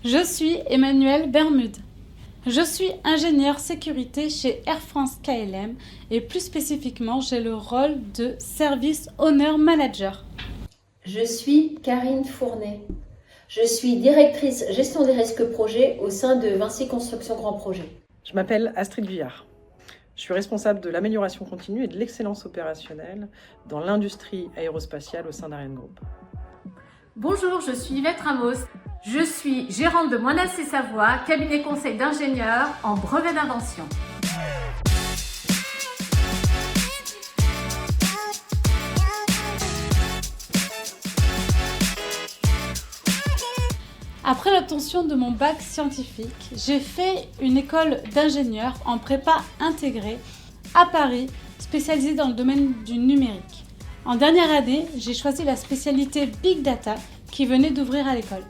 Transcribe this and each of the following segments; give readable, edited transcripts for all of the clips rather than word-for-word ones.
Je suis Emmanuelle Bermude. Je suis ingénieure sécurité chez Air France KLM et plus spécifiquement, j'ai le rôle de Service Owner Manager. Je suis Karine Fournet. Je suis directrice gestion des risques projets au sein de Vinci Construction Grand Projet. Je m'appelle Astrid Vuillard. Je suis responsable de l'amélioration continue et de l'excellence opérationnelle dans l'industrie aérospatiale au sein d'Ariane Group. Bonjour, je suis Yvette Ramos. Je suis gérante de Moinas et Savoie, cabinet conseil d'ingénieurs en brevet d'invention. Après l'obtention de mon bac scientifique, j'ai fait une école d'ingénieur en prépa intégrée à Paris, spécialisée dans le domaine du numérique. En dernière année, j'ai choisi la spécialité Big Data qui venait d'ouvrir à l'école.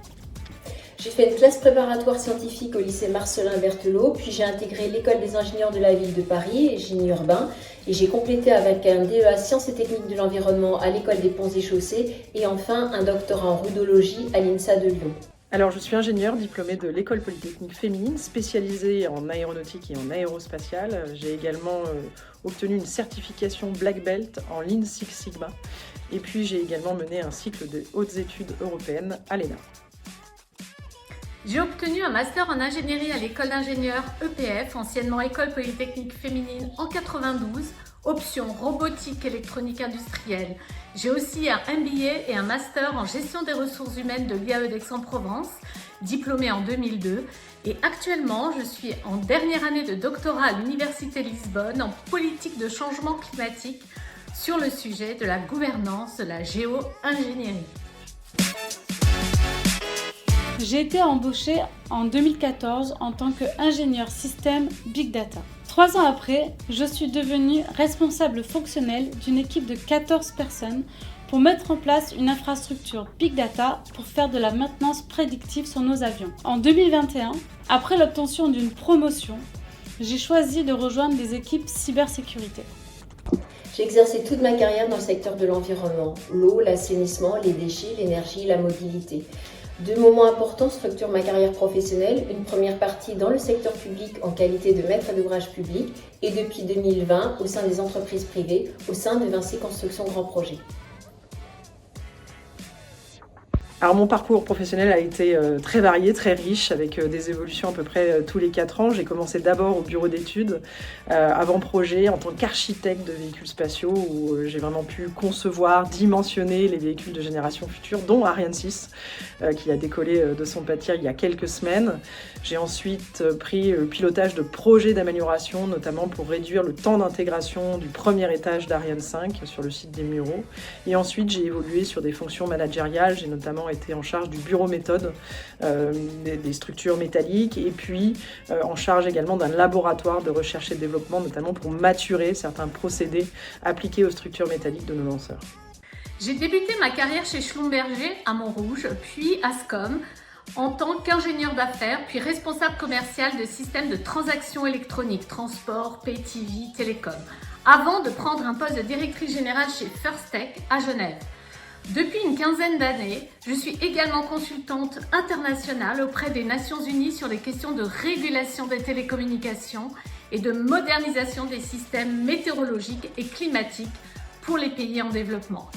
J'ai fait une classe préparatoire scientifique au lycée Marcellin Berthelot, puis j'ai intégré l'école des ingénieurs de la ville de Paris, génie urbain, et j'ai complété avec un DEA sciences et techniques de l'environnement à l'école des ponts et chaussées, et enfin un doctorat en rudologie à l'INSA de Lyon. Alors, je suis ingénieure diplômée de l'École polytechnique féminine, spécialisée en aéronautique et en aérospatiale. J'ai également obtenu une certification Black Belt en Lean Six Sigma. Et puis, j'ai également mené un cycle de hautes études européennes à l'ENA. J'ai obtenu un master en ingénierie à l'école d'ingénieurs EPF, anciennement École polytechnique féminine en 92, option robotique électronique industrielle. J'ai aussi un MBA et un master en gestion des ressources humaines de l'IAE d'Aix-en-Provence, diplômée en 2002. Et actuellement, je suis en dernière année de doctorat à l'Université de Lisbonne en politique de changement climatique sur le sujet de la gouvernance de la géo-ingénierie. J'ai été embauchée en 2014 en tant qu'ingénieur système Big Data. 3 ans après, je suis devenue responsable fonctionnelle d'une équipe de 14 personnes pour mettre en place une infrastructure Big Data pour faire de la maintenance prédictive sur nos avions. En 2021, après l'obtention d'une promotion, j'ai choisi de rejoindre les équipes cybersécurité. J'ai exercé toute ma carrière dans le secteur de l'environnement, l'eau, l'assainissement, les déchets, l'énergie, la mobilité. 2 moments importants structurent ma carrière professionnelle, une première partie dans le secteur public en qualité de maître d'ouvrage public et depuis 2020 au sein des entreprises privées, au sein de Vinci Construction Grand Projet. Alors, mon parcours professionnel a été très varié, très riche, avec des évolutions à peu près tous les 4 ans. J'ai commencé d'abord au bureau d'études, avant projet, en tant qu'architecte de véhicules spatiaux, où j'ai vraiment pu concevoir, dimensionner les véhicules de génération future, dont Ariane 6, qui a décollé de son pâtir il y a quelques semaines. J'ai ensuite pris le pilotage de projets d'amélioration, notamment pour réduire le temps d'intégration du premier étage d'Ariane 5 sur le site des Mureaux. Et ensuite, j'ai évolué sur des fonctions managériales. J'ai notamment été en charge du bureau méthode, des structures métalliques, et puis en charge également d'un laboratoire de recherche et de développement, notamment pour maturer certains procédés appliqués aux structures métalliques de nos lanceurs. J'ai débuté ma carrière chez Schlumberger à Montrouge, puis Ascom, en tant qu'ingénieur d'affaires, puis responsable commercial de systèmes de transactions électroniques, transport, pay TV, télécom, avant de prendre un poste de directrice générale chez First Tech à Genève. Depuis une quinzaine d'années, je suis également consultante internationale auprès des Nations Unies sur les questions de régulation des télécommunications et de modernisation des systèmes météorologiques et climatiques pour les pays en développement.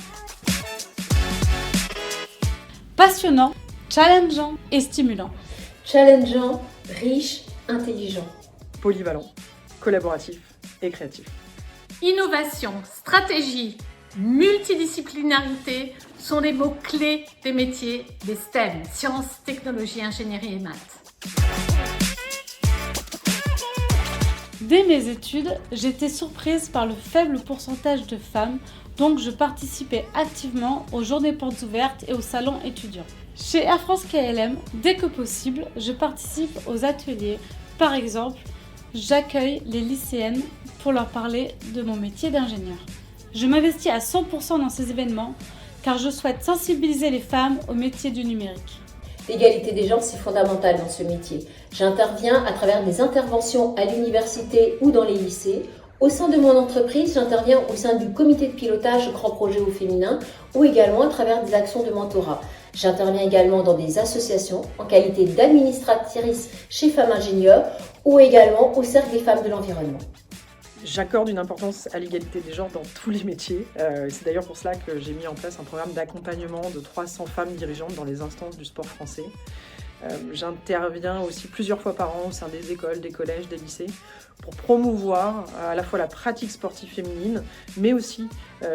Passionnant, challengeant et stimulant. Challengeant, riche, intelligent. Polyvalent, collaboratif et créatif. Innovation, stratégie, multidisciplinarité sont les mots-clés des métiers des STEM, sciences, technologies, ingénierie et maths. Dès mes études, j'étais surprise par le faible pourcentage de femmes, donc je participais activement aux journées portes ouvertes et aux salons étudiants. Chez Air France KLM, dès que possible, je participe aux ateliers. Par exemple, j'accueille les lycéennes pour leur parler de mon métier d'ingénieur. Je m'investis à 100% dans ces événements car je souhaite sensibiliser les femmes au métier du numérique. L'égalité des genres, c'est fondamental dans ce métier. J'interviens à travers des interventions à l'université ou dans les lycées. Au sein de mon entreprise, j'interviens au sein du comité de pilotage Grand Projet au féminin ou également à travers des actions de mentorat. J'interviens également dans des associations en qualité d'administratrice chez Femmes Ingénieurs ou également au Cercle des femmes de l'environnement. J'accorde une importance à l'égalité des genres dans tous les métiers. C'est d'ailleurs pour cela que j'ai mis en place un programme d'accompagnement de 300 femmes dirigeantes dans les instances du sport français. J'interviens aussi plusieurs fois par an au sein des écoles, des collèges, des lycées pour promouvoir à la fois la pratique sportive féminine, mais aussi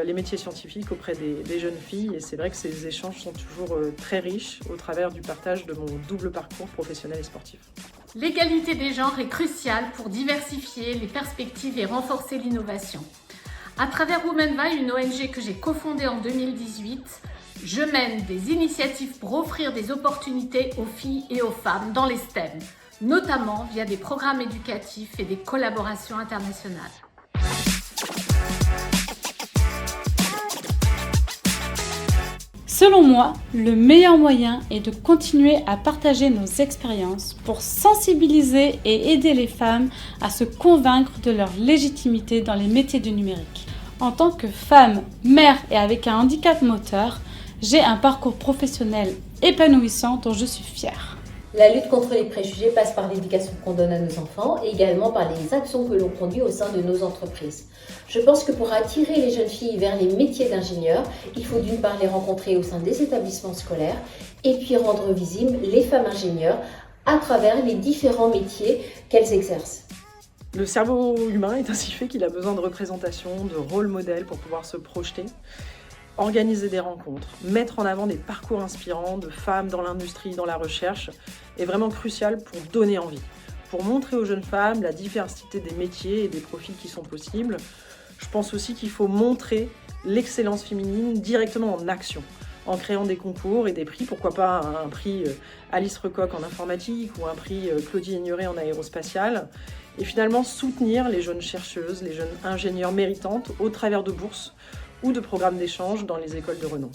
les métiers scientifiques auprès des jeunes filles. Et c'est vrai que ces échanges sont toujours très riches au travers du partage de mon double parcours professionnel et sportif. L'égalité des genres est cruciale pour diversifier les perspectives et renforcer l'innovation. À travers WomenVi, une ONG que j'ai cofondée en 2018, je mène des initiatives pour offrir des opportunités aux filles et aux femmes dans les STEM, notamment via des programmes éducatifs et des collaborations internationales. Selon moi, le meilleur moyen est de continuer à partager nos expériences pour sensibiliser et aider les femmes à se convaincre de leur légitimité dans les métiers du numérique. En tant que femme, mère et avec un handicap moteur, j'ai un parcours professionnel épanouissant dont je suis fière. La lutte contre les préjugés passe par l'éducation qu'on donne à nos enfants et également par les actions que l'on conduit au sein de nos entreprises. Je pense que pour attirer les jeunes filles vers les métiers d'ingénieurs, il faut d'une part les rencontrer au sein des établissements scolaires et puis rendre visibles les femmes ingénieurs à travers les différents métiers qu'elles exercent. Le cerveau humain est ainsi fait qu'il a besoin de représentation, de rôle modèle pour pouvoir se projeter. Organiser des rencontres, mettre en avant des parcours inspirants de femmes dans l'industrie, dans la recherche, est vraiment crucial pour donner envie, pour montrer aux jeunes femmes la diversité des métiers et des profils qui sont possibles. Je pense aussi qu'il faut montrer l'excellence féminine directement en action, en créant des concours et des prix, pourquoi pas un prix Alice Recoq en informatique ou un prix Claudie Ignoré en aérospatiale, et finalement soutenir les jeunes chercheuses, les jeunes ingénieurs méritantes au travers de bourses ou de programmes d'échange dans les écoles de renom.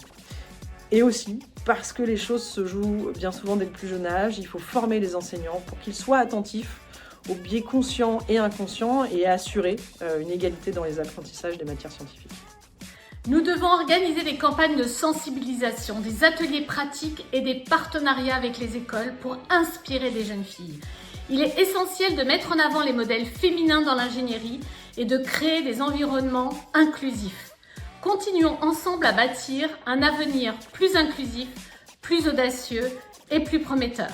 Et aussi, parce que les choses se jouent bien souvent dès le plus jeune âge, il faut former les enseignants pour qu'ils soient attentifs aux biais conscients et inconscients et assurer une égalité dans les apprentissages des matières scientifiques. Nous devons organiser des campagnes de sensibilisation, des ateliers pratiques et des partenariats avec les écoles pour inspirer les jeunes filles. Il est essentiel de mettre en avant les modèles féminins dans l'ingénierie et de créer des environnements inclusifs. Continuons ensemble à bâtir un avenir plus inclusif, plus audacieux et plus prometteur.